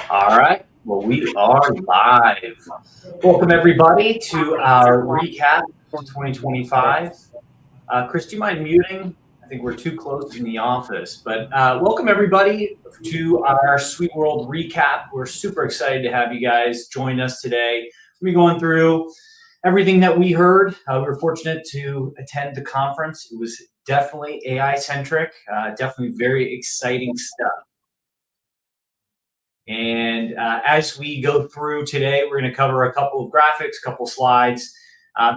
All right. Well, we are live. Welcome, everybody, to our recap of 2025. Chris, do you mind muting? I think we're too close in the office. But welcome, everybody, to our SuiteWorld recap. We're super excited to have you guys join us today. We'll be going through everything that we heard. We were fortunate to attend the conference. It was definitely AI-centric, definitely very exciting stuff. And as we go through today, we're going to cover a couple of graphics, a couple of slides,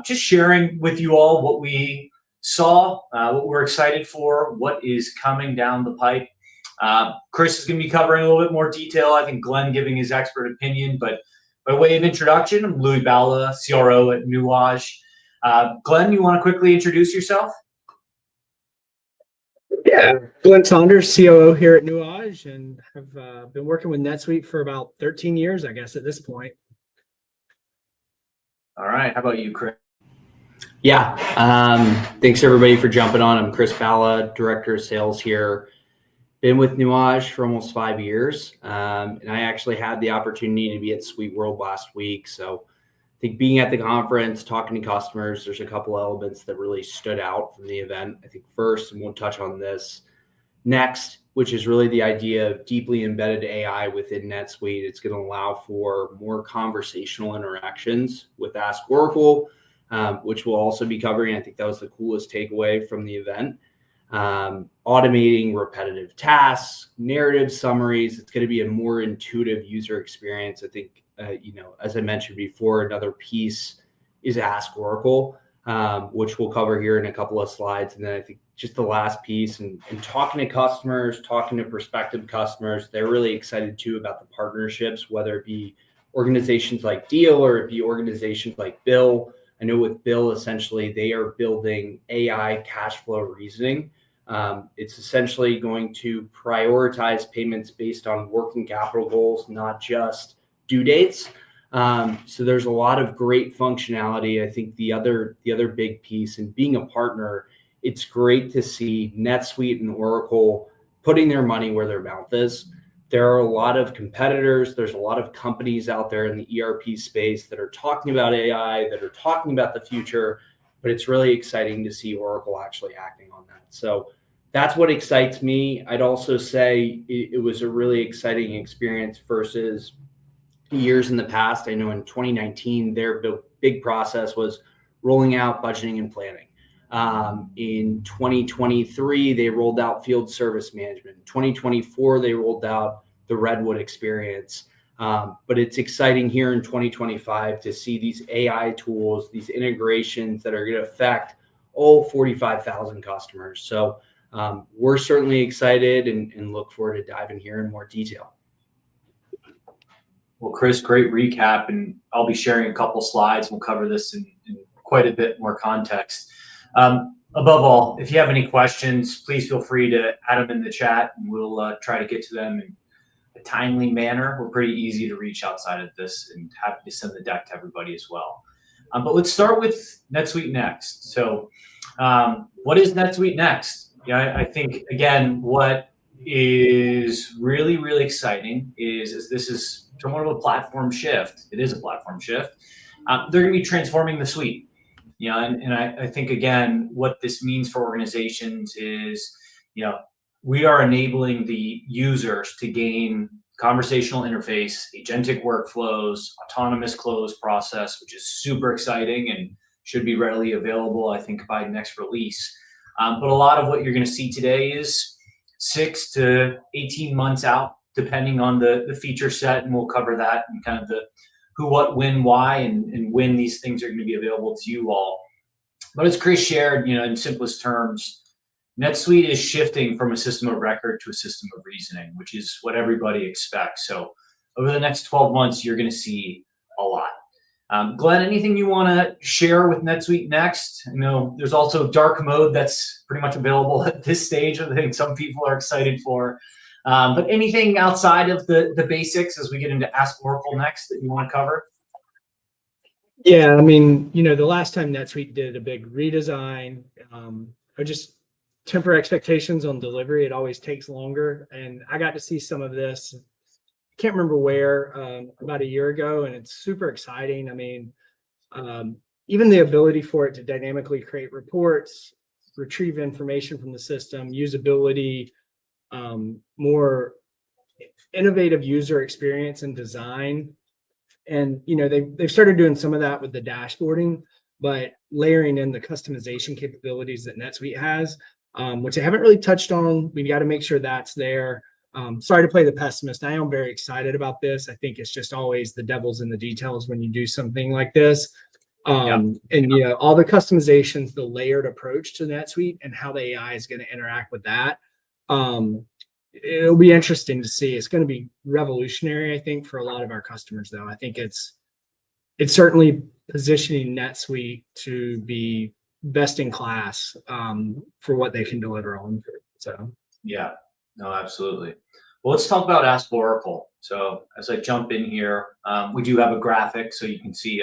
just sharing with you all what we saw, what we're excited for, what is coming down the pipe. Chris is going to be covering a little bit more detail. I think Glenn giving his expert opinion, but by way of introduction, I'm Louis Balla, CRO at Nuage. Glenn, you want to quickly introduce yourself? Yeah, Glenn Saunders, COO here at Nuage, and have been working with NetSuite for about 13 years, I guess, at this point. All right. How about you, Chris? Yeah. Thanks, everybody, for jumping on. I'm Chris Balla, Director of Sales here. Been with Nuage for almost 5 years, and I actually had the opportunity to be at SuiteWorld last week. So I think being at the conference, talking to customers, there's a couple elements that really stood out from the event. I think first, and we'll touch on this next, which is really the idea of deeply embedded AI within NetSuite. It's going to allow for more conversational interactions with Ask Oracle, which we'll also be covering. I think that was the coolest takeaway from the event. Automating repetitive tasks, narrative summaries. It's going to be a more intuitive user experience. I think, as I mentioned before, another piece is Ask Oracle, which we'll cover here in a couple of slides. And then I think just the last piece and talking to customers, talking to prospective customers, they're really excited too about the partnerships, whether it be organizations like Deal or it be organizations like Bill. I know with Bill, essentially, they are building AI cash flow reasoning. It's essentially going to prioritize payments based on working capital goals, not just due dates. So there's a lot of great functionality. I think the other big piece, and being a partner, it's great to see NetSuite and Oracle putting their money where their mouth is. There are a lot of competitors. There's a lot of companies out there in the ERP space that are talking about AI, that are talking about the future, but it's really exciting to see Oracle actually acting on that. So that's what excites me. I'd also say it was a really exciting experience versus years in the past. I know in 2019, their big process was rolling out budgeting and planning. In 2023, they rolled out field service management. In 2024, they rolled out the Redwood experience. But it's exciting here in 2025 to see these AI tools, these integrations that are going to affect all 45,000 customers. So we're certainly excited and look forward to diving here in more detail. Well, Chris, great recap, and I'll be sharing a couple slides. We'll cover this in quite a bit more context. Above all, if you have any questions, please feel free to add them in the chat, and we'll try to get to them in a timely manner. We're pretty easy to reach outside of this, and happy to send the deck to everybody as well. But let's start with NetSuite Next. So what is NetSuite Next? Yeah, I think, again, what is really, really exciting is this is somewhat of a platform shift. It is a platform shift. They're going to be transforming the suite. And I think, again, what this means for organizations is, we are enabling the users to gain conversational interface, agentic workflows, autonomous close process, which is super exciting and should be readily available, I think, by next release. But a lot of what you're going to see today is 6 to 18 months out, depending on the feature set, and we'll cover that and kind of the who, what, when, why, and when these things are going to be available to you all. But as Chris shared, in simplest terms, NetSuite is shifting from a system of record to a system of reasoning, which is what everybody expects. So over the next 12 months, you're going to see a lot. Glenn, anything you want to share with NetSuite Next? I know there's also dark mode that's pretty much available at this stage. I think some people are excited for. But anything outside of the basics as we get into Ask Oracle Next that you want to cover? Yeah, I mean, the last time NetSuite did a big redesign, or just temper expectations on delivery, it always takes longer. And I got to see some of this can't remember where, about a year ago, and it's super exciting. I mean, even the ability for it to dynamically create reports, retrieve information from the system, usability, more innovative user experience and design. And, they've started doing some of that with the dashboarding, but layering in the customization capabilities that NetSuite has, which I haven't really touched on. We got to make sure that's there. Sorry to play the pessimist. I am very excited about this. I think it's just always the devil's in the details when you do something like this. And all the customizations, the layered approach to NetSuite and how the AI is going to interact with that. It'll be interesting to see. It's going to be revolutionary, I think, for a lot of our customers, though. I think it's certainly positioning NetSuite to be best in class for what they can deliver on. So yeah, no, absolutely. Well, let's talk about Ask Oracle. So as I jump in here, we do have a graphic, so you can see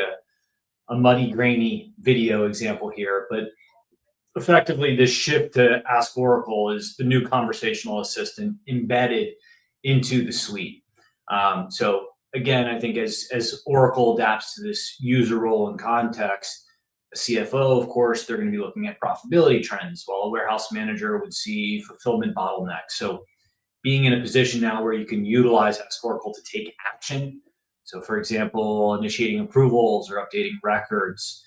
a muddy, grainy video example here, but effectively this shift to Ask Oracle is the new conversational assistant embedded into the suite. So again, I think as Oracle adapts to this user role and context, a CFO, of course, they're going to be looking at profitability trends, while a warehouse manager would see fulfillment bottlenecks. So being in a position now where you can utilize Ask Oracle to take action. So for example, initiating approvals or updating records.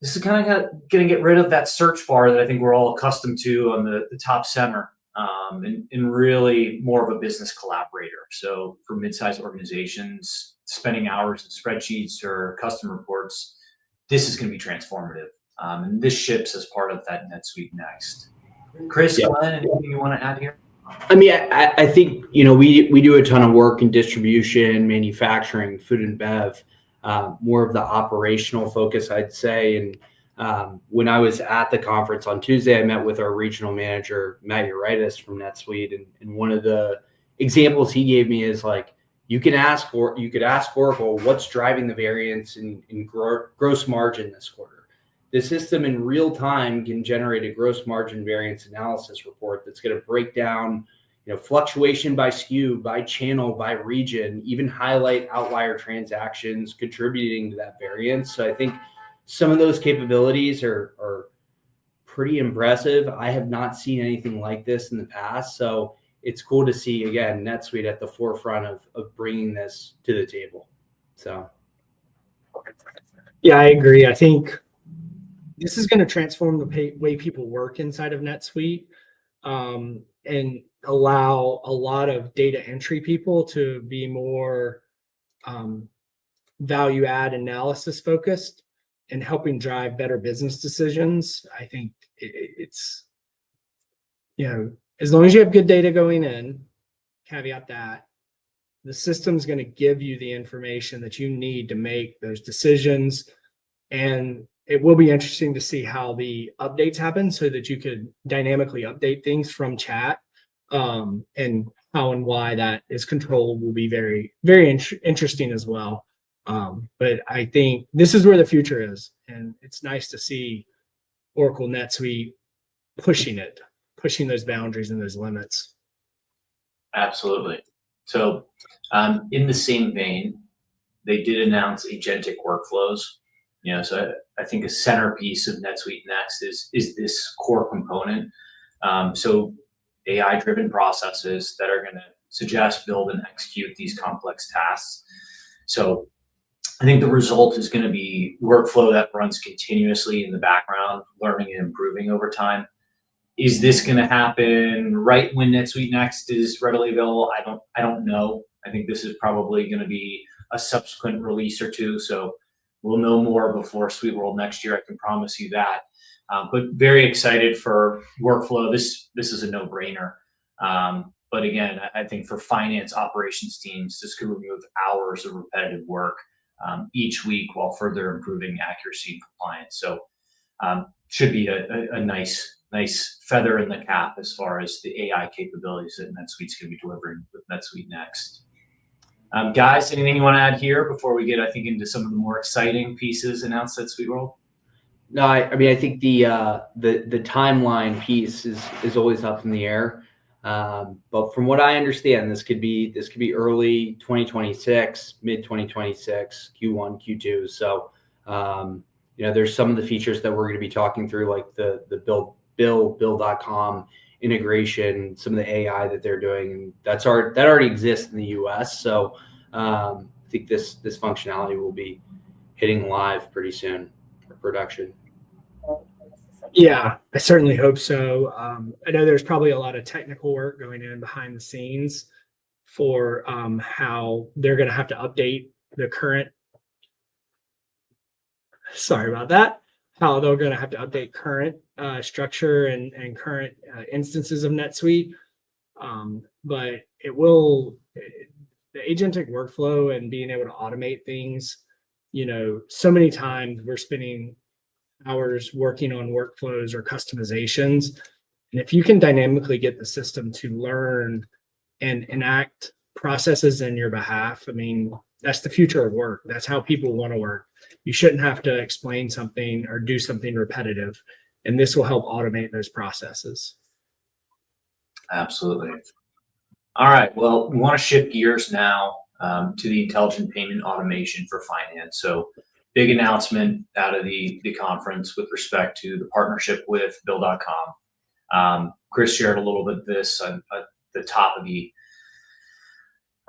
This is kind of going to get rid of that search bar that I think we're all accustomed to on the top center, and really more of a business collaborator. So for mid-sized organizations, spending hours in spreadsheets or custom reports, this is going to be transformative. And this ships as part of that NetSuite Next. Chris, Glenn, anything you want to add here? I mean, I think, we do a ton of work in distribution, manufacturing, food and bev, more of the operational focus, I'd say. And when I was at the conference on Tuesday, I met with our regional manager, Matt Uritis from NetSuite. And one of the examples he gave me is like, you could ask Oracle, what's driving the variance in gross margin this quarter? The system in real time can generate a gross margin variance analysis report that's going to break down, fluctuation by SKU, by channel, by region, even highlight outlier transactions contributing to that variance. So I think some of those capabilities are pretty impressive. I have not seen anything like this in the past. So it's cool to see, again, NetSuite at the forefront of bringing this to the table. So. Yeah, I agree. I think this is going to transform the way people work inside of NetSuite, and allow a lot of data entry people to be more value add analysis focused and helping drive better business decisions. I think it's, as long as you have good data going in, caveat that, the system's going to give you the information that you need to make those decisions. And it will be interesting to see how the updates happen so that you could dynamically update things from chat, and how and why that is controlled will be very, very interesting as well. But I think this is where the future is. And it's nice to see Oracle NetSuite pushing those boundaries and those limits. Absolutely. So in the same vein, they did announce Agentic Workflows. So I think a centerpiece of NetSuite Next is this core component. So AI-driven processes that are going to suggest, build, and execute these complex tasks. So I think the result is going to be workflow that runs continuously in the background, learning and improving over time. Is this going to happen right when NetSuite Next is readily available? I don't know. I think this is probably going to be a subsequent release or two. So we'll know more before SuiteWorld next year. I can promise you that. But very excited for workflow. This is a no-brainer. But again, I think for finance operations teams, this could remove hours of repetitive work each week while further improving accuracy and compliance. So should be a nice feather in the cap as far as the AI capabilities that NetSuite's going to be delivering with NetSuite Next. Guys, anything you want to add here before we get, I think, into some of the more exciting pieces announced at SuiteWorld? No, I mean, I think the timeline piece is always up in the air. But from what I understand, this could be early 2026, mid 2026, Q1, Q2. So there's some of the features that we're going to be talking through, like the Bill.com integration, some of the AI that they're doing, and that already exists in the US. So I think this functionality will be hitting live pretty soon for production. Yeah, I certainly hope so. I know there's probably a lot of technical work going in behind the scenes for how they're going to have to update the current. Sorry about that. How they're going to have to update current structure and current instances of NetSuite. But it will, the agentic workflow and being able to automate things, so many times we're spending hours working on workflows or customizations. And if you can dynamically get the system to learn and enact processes in your behalf, I mean, that's the future of work. That's how people want to work. You shouldn't have to explain something or do something repetitive. And this will help automate those processes. Absolutely. All right. Well, we want to shift gears now to the intelligent payment automation for finance. So big announcement out of the conference with respect to the partnership with Bill.com. Chris shared a little bit of this at the top of the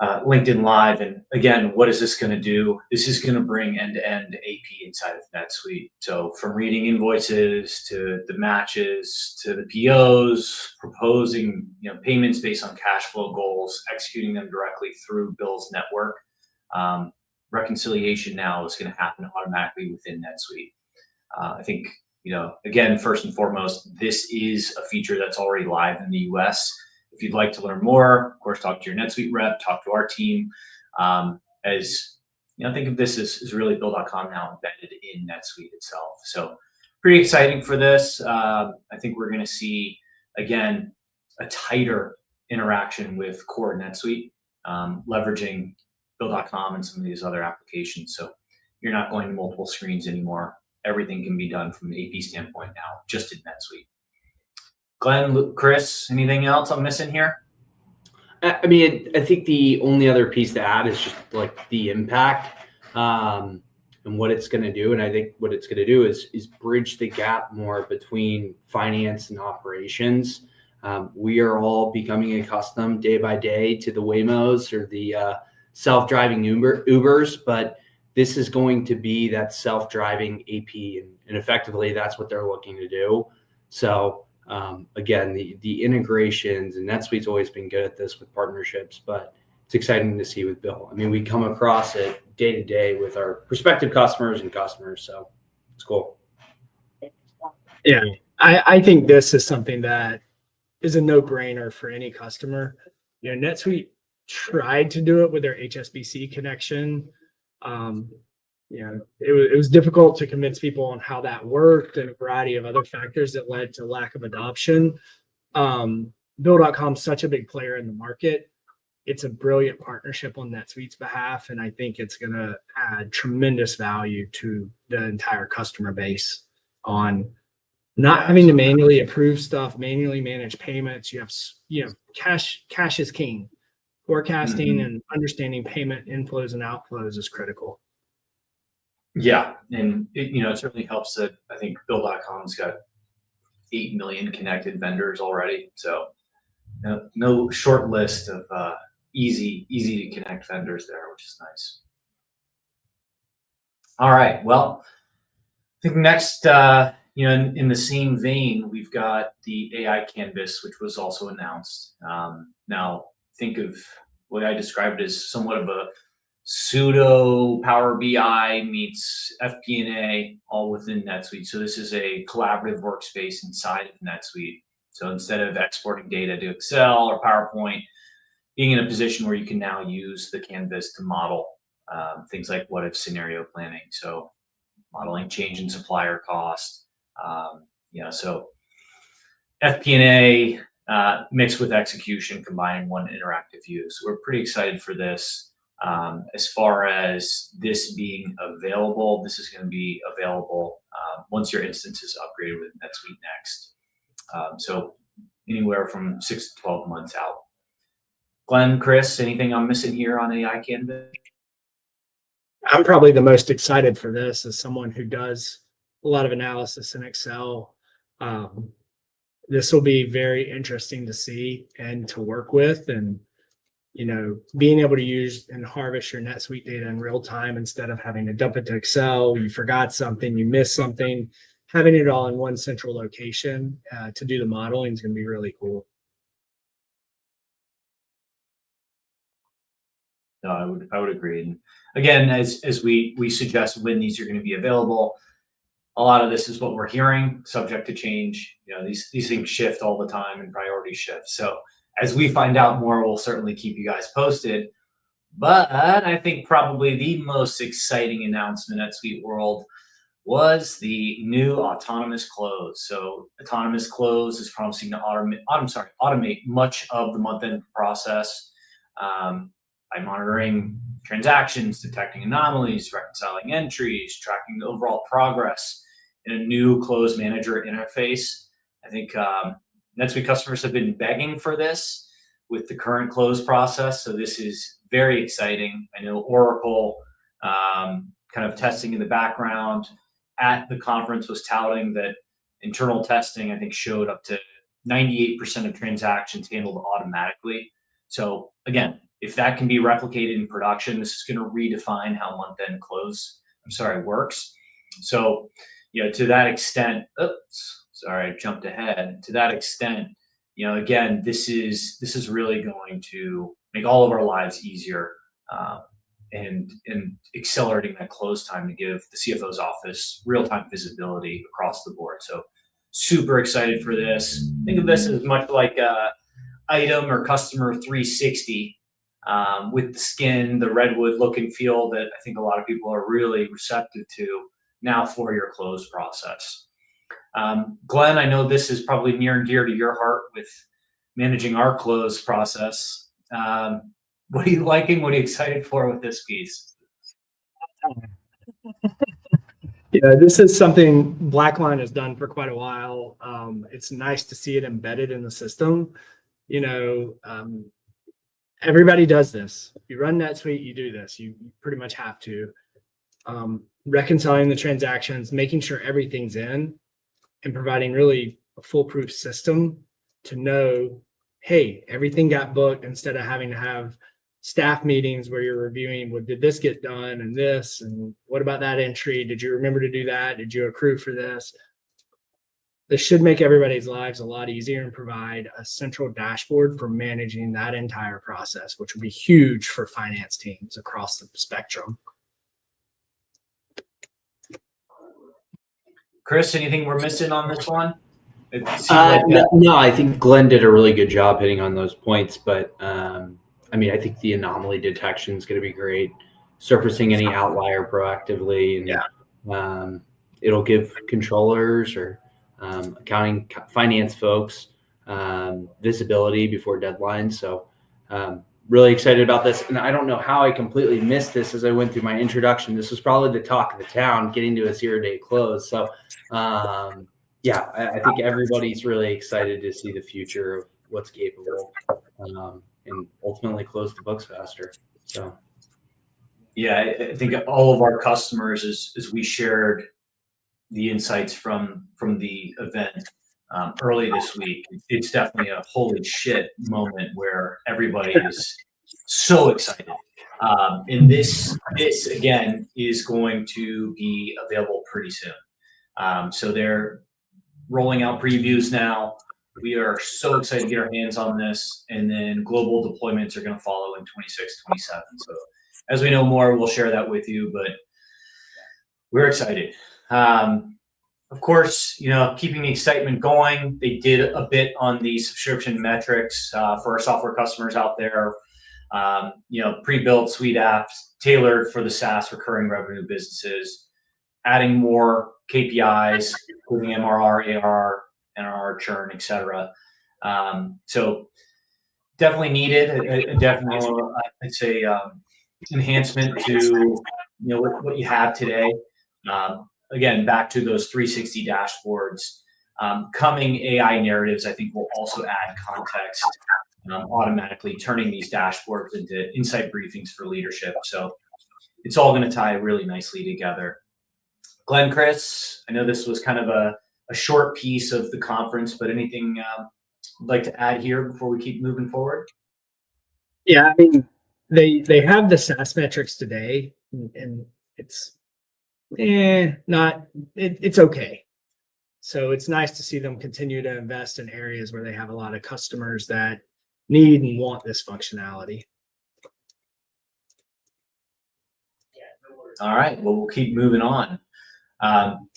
LinkedIn Live. And again, what is this going to do? This is going to bring end-to-end AP inside of NetSuite. So from reading invoices to the matches to the POs, proposing payments based on cash flow goals, executing them directly through Bill's network. Reconciliation now is going to happen automatically within NetSuite. I think, again, first and foremost, this is a feature that's already live in the US. If you'd like to learn more, of course, talk to your NetSuite rep, talk to our team. Think of this as really Bill.com now embedded in NetSuite itself. So pretty exciting for this. I think we're going to see, again, a tighter interaction with core NetSuite, leveraging Bill.com and some of these other applications. So you're not going to multiple screens anymore. Everything can be done from an AP standpoint now, just in NetSuite. Glenn, Chris, anything else I'm missing here? I mean, I think the only other piece to add is just like the impact and what it's going to do. And I think what it's going to do is bridge the gap more between finance and operations. We are all becoming accustomed day by day to the Waymos or the self-driving Ubers, but this is going to be that self-driving AP, and effectively that's what they're looking to do. So again, the integrations, and NetSuite's always been good at this with partnerships, but it's exciting to see with Bill. I mean, we come across it day to day with our prospective customers, so it's cool. Yeah, I think this is something that is a no-brainer for any customer. NetSuite tried to do it with their HSBC connection. It was difficult to convince people on how that worked and a variety of other factors that led to lack of adoption. Bill.com is such a big player in the market. It's a brilliant partnership on NetSuite's behalf, and I think it's going to add tremendous value to the entire customer base on not having to manually approve stuff, manually manage payments. You have cash is king. Forecasting and understanding payment inflows and outflows is critical. Yeah, and it certainly helps that I think Bill.com's got 8 million connected vendors already. So no short list of easy to connect vendors there, which is nice. All right, well, I think next, in the same vein, we've got the AI Canvas, which was also announced. Now, think of what I described as somewhat of a pseudo PowerBI meets FP&A all within NetSuite. So this is a collaborative workspace inside of NetSuite. So instead of exporting data to Excel or PowerPoint, being in a position where you can now use the Canvas to model things like what if scenario planning. So modeling change in supplier cost. So FP&A mixed with execution, combining one interactive view. So we're pretty excited for this. As far as this being available, this is going to be available once your instance is upgraded with NetSuite Next. So anywhere from 6 to 12 months out. Glenn, Chris, anything I'm missing here on AI Canvas? I'm probably the most excited for this as someone who does a lot of analysis in Excel. This will be very interesting to see and to work with, and being able to use and harvest your NetSuite data in real time instead of having to dump it to Excel. You forgot something, you missed something, having it all in one central location to do the modeling is going to be really cool. No, I would agree. And again, as we suggest when these are going to be available, a lot of this is what we're hearing, subject to change. These things shift all the time and priorities shift. So as we find out more, we'll certainly keep you guys posted. But I think probably the most exciting announcement at SuiteWorld was the new autonomous close. So autonomous close is promising to automate much of the month-end process by monitoring transactions, detecting anomalies, reconciling entries, tracking the overall progress in a new close manager interface. I think NetSuite customers have been begging for this with the current close process. So this is very exciting. I know Oracle kind of testing in the background at the conference was touting that internal testing, I think, showed up to 98% of transactions handled automatically. So again, if that can be replicated in production, this is going to redefine how month-end close, works. So, to that extent, I jumped ahead. To that extent, again, this is really going to make all of our lives easier and accelerating that close time to give the CFO's office real-time visibility across the board. So super excited for this. Think of this as much like item or customer 360 with the skin, the redwood look and feel that I think a lot of people are really receptive to now for your close process. Glenn, I know this is probably near and dear to your heart with managing our close process. What are you liking? What are you excited for with this piece? This is something Blackline has done for quite a while. It's nice to see it embedded in the system. Everybody does this. You run NetSuite, you do this. You pretty much have to. Reconciling the transactions, making sure everything's in, and providing really a foolproof system to know, hey, everything got booked, instead of having to have staff meetings where you're reviewing, well, did this get done and this, and what about that entry? Did you remember to do that? Did you accrue for this? This should make everybody's lives a lot easier and provide a central dashboard for managing that entire process, which would be huge for finance teams across the spectrum. Chris, anything we're missing on this one? No, I think Glenn did a really good job hitting on those points, but I think the anomaly detection is going to be great. Surfacing any outlier proactively, and it'll give controllers or accounting, finance folks visibility before deadlines. So really excited about this. And I don't know how I completely missed this as I went through my introduction. This was probably the talk of the town, getting to a 0-day close. So I think everybody's really excited to see the future of what's capable and ultimately close the books faster. So. Yeah, I think all of our customers, as we shared the insights from the event early this week, it's definitely a holy shit moment where everybody is so excited. And this again is going to be available pretty soon. So they're rolling out previews now. We are so excited to get our hands on this, and then global deployments are going to follow in 26, 27. So as we know more, we'll share that with you, but we're excited. Of course, keeping the excitement going, they did a bit on the subscription metrics for our software customers out there. Pre-built suite apps tailored for the SaaS recurring revenue businesses, adding more KPIs, including MRR, ARR, NRR, churn, etc. So definitely needed. Definitely, I'd say enhancement to what you have today. Again, back to those 360 dashboards. coming AI narratives, I think, will also add context, automatically turning these dashboards into insight briefings for leadership. So it's all going to tie really nicely together. Glenn, Chris, I know this was kind of a short piece of the conference, but anything you'd like to add here before we keep moving forward? Yeah, I mean, they have the SaaS metrics today, and it's it's okay. So it's nice to see them continue to invest in areas where they have a lot of customers that need and want this functionality. All right, well, we'll keep moving on.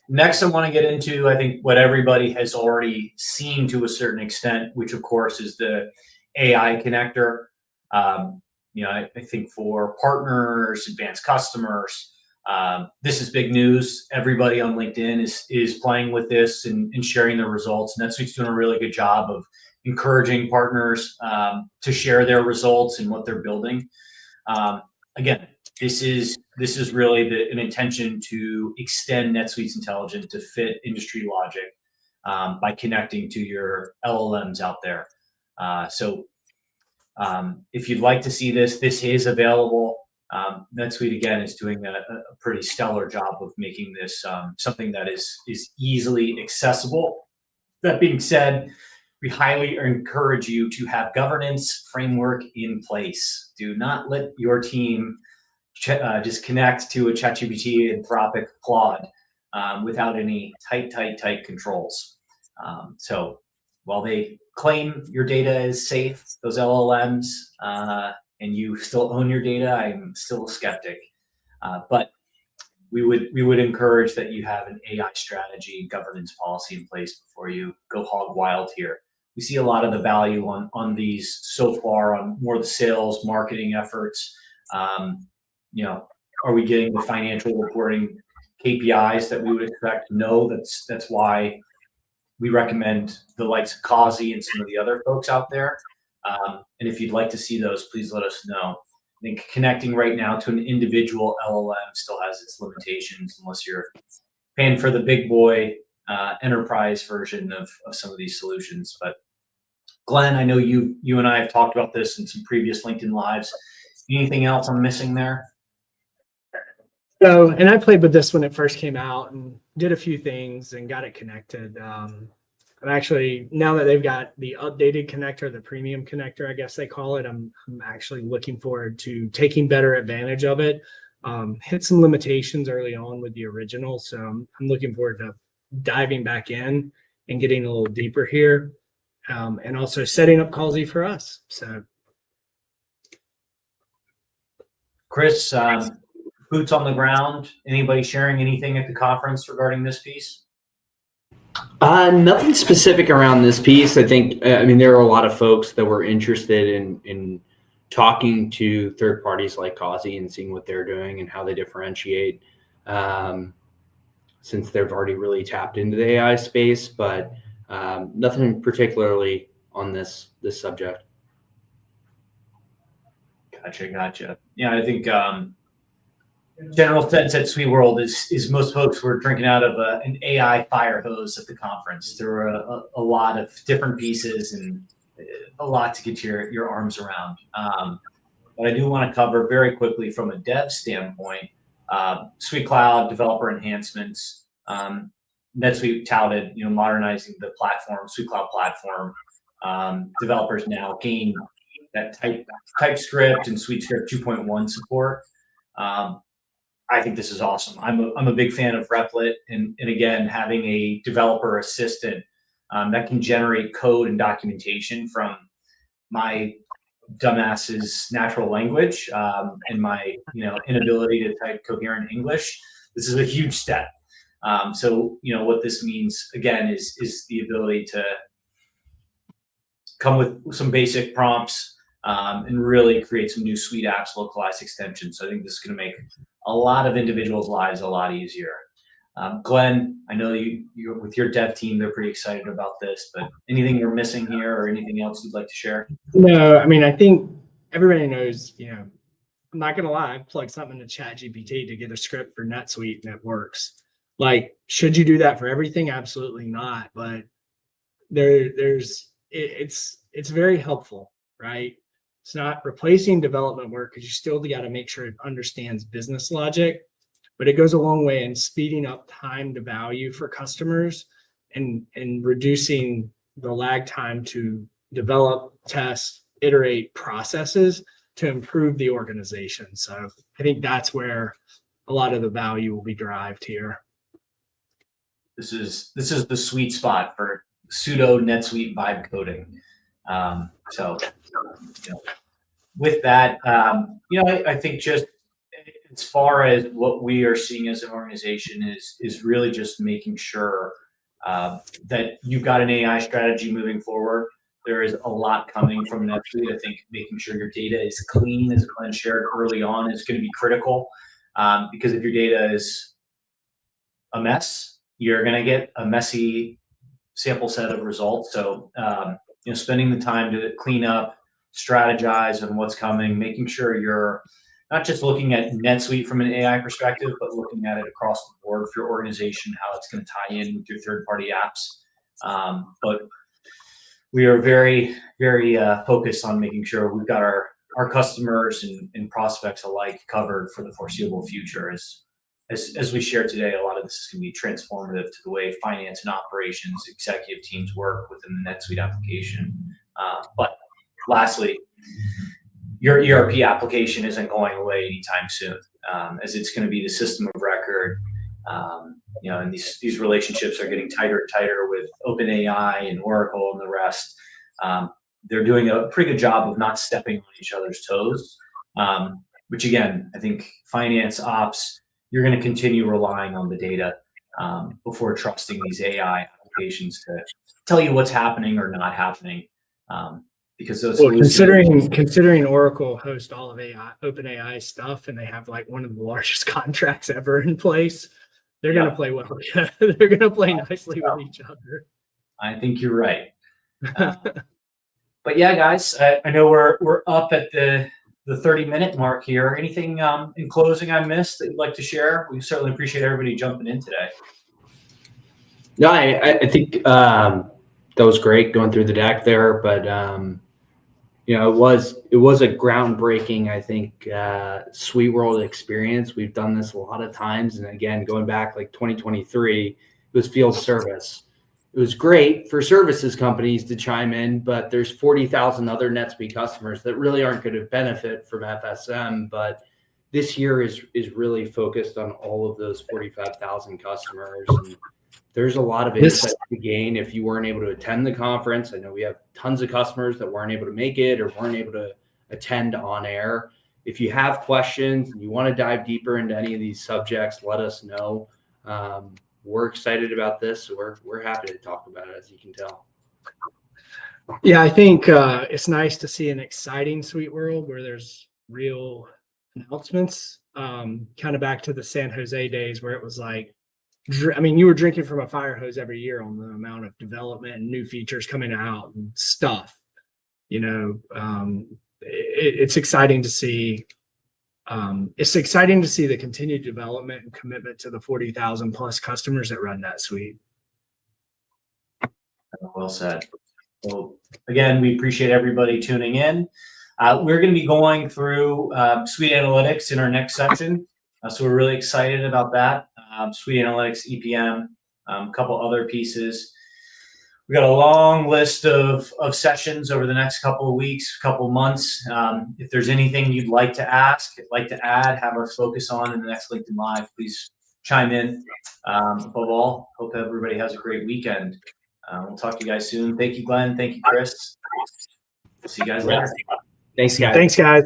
Next, I want to get into, I think, what everybody has already seen to a certain extent, which of course is the AI connector. I think for partners, advanced customers, this is big news. Everybody on LinkedIn is playing with this and sharing their results. NetSuite's doing a really good job of encouraging partners to share their results and what they're building. Again, this is really an intention to extend NetSuite's intelligence to fit industry logic by connecting to your LLMs out there. So if you'd like to see this is available. NetSuite, again, is doing a pretty stellar job of making this something that is easily accessible. That being said, we highly encourage you to have governance framework in place. Do not let your team just connect to a ChatGPT, Anthropic, Claude without any tight controls. So while they claim your data is safe, those LLMs, and you still own your data, I'm still a skeptic. But we would encourage that you have an AI strategy and governance policy in place before you go hog wild here. We see a lot of the value on these so far on more of the sales marketing efforts. Are we getting the financial reporting KPIs that we would expect? No, that's why we recommend the likes of Causey and some of the other folks out there. And if you'd like to see those, please let us know. I think connecting right now to an individual LLM still has its limitations unless you're paying for the big boy enterprise version of some of these solutions. But Glenn, I know you and I have talked about this in some previous LinkedIn Lives. Anything else I'm missing there? So, and I played with this when it first came out and did a few things and got it connected. And actually, now that they've got the updated connector, the premium connector, I guess they call it, I'm actually looking forward to taking better advantage of it. Hit some limitations early on with the original, so I'm looking forward to diving back in and getting a little deeper here, and also setting up Causey for us. So, Chris, boots on the ground. Anybody sharing anything at the conference regarding this piece? Nothing specific around this piece. I think, there are a lot of folks that were interested in talking to third parties like Causey and seeing what they're doing and how they differentiate, since they've already really tapped into the AI space, but nothing particularly on this subject. Gotcha. Yeah, I think general sense at SuiteWorld is most folks were drinking out of an AI fire hose at the conference. There were a lot of different pieces and a lot to get your arms around. But I do want to cover very quickly from a dev standpoint, SuiteCloud Developer enhancements. NetSuite touted, modernizing the platform, SuiteCloud platform. Developers now gain that TypeScript and SuiteScript 2.1 support. I think this is awesome. I'm a big fan of Replit, and again, having a developer assistant that can generate code and documentation from my dumbass's natural language and my inability to type coherent English. This is a huge step. So what this means again is the ability to come with some basic prompts and really create some new Suite apps, localized extensions. So I think this is going to make a lot of individuals' lives a lot easier. Glenn, I know you're with your dev team, they're pretty excited about this, but anything you're missing here or anything else you'd like to share? No, I think everybody knows, I'm not going to lie, I've plugged something into ChatGPT to get a script for NetSuite and it works. Like, should you do that for everything? Absolutely not. But it's very helpful, right? It's not replacing development work because you still got to make sure it understands business logic, but it goes a long way in speeding up time to value for customers and reducing the lag time to develop, test, iterate processes to improve the organization. So I think that's where a lot of the value will be derived here. This is the sweet spot for pseudo NetSuite vibe coding. With that, I think just as far as what we are seeing as an organization is really just making sure that you've got an AI strategy moving forward. There is a lot coming from NetSuite. I think making sure your data is clean, as Glenn shared early on, is going to be critical, because if your data is a mess, you're going to get a messy sample set of results. So, spending the time to clean up, strategize on what's coming, making sure you're not just looking at NetSuite from an AI perspective, but looking at it across the board for your organization, how it's going to tie in with your third-party apps. But we are very, very focused on making sure we've got our customers and prospects alike covered for the foreseeable future. As we shared today, a lot of this is going to be transformative to the way finance and operations executive teams work within the NetSuite application. But lastly, your ERP application isn't going away anytime soon, as it's going to be the system of record. And these relationships are getting tighter and tighter with OpenAI and Oracle and the rest. They're doing a pretty good job of not stepping on each other's toes, which again, I think finance ops, you're going to continue relying on the data before trusting these AI applications to tell you what's happening or not happening. Because those considering Oracle hosts all of OpenAI stuff, and they have like one of the largest contracts ever in place, they're going to play well. They're going to play nicely with each other. I think you're right. But yeah, guys, I know we're up at the 30-minute mark here. Anything in closing I missed that you'd like to share? We certainly appreciate everybody jumping in today. No, I think that was great going through the deck there, but it was a groundbreaking, I think, SuiteWorld experience. We've done this a lot of times, and again, going back like 2023, it was field service. It was great for services companies to chime in, but there's 40,000 other NetSuite customers that really aren't going to benefit from FSM. But this year is really focused on all of those 45,000 customers. And there's a lot of insight to gain if you weren't able to attend the conference. I know we have tons of customers that weren't able to make it or weren't able to attend on air. If you have questions and you want to dive deeper into any of these subjects, let us know. We're excited about this. So we're happy to talk about it, as you can tell. Yeah, I think it's nice to see an exciting SuiteWorld where there's real announcements. Kind of back to the San Jose days where it was like, you were drinking from a fire hose every year on the amount of development and new features coming out and stuff. It's exciting to see. It's exciting to see the continued development and commitment to the 40,000 plus customers that run NetSuite. Well said. Well, again, we appreciate everybody tuning in. We're going to be going through Suite Analytics in our next section. So we're really excited about that. Suite Analytics, EPM, a couple other pieces. We've got a long list of sessions over the next couple of weeks, couple of months. If there's anything you'd like to ask, like to add, have us focus on in the next LinkedIn Live, please chime in. Above all, hope everybody has a great weekend. We'll talk to you guys soon. Thank you, Glenn. Thank you, Chris. We'll see you guys later. Thanks, guys. Thanks, guys.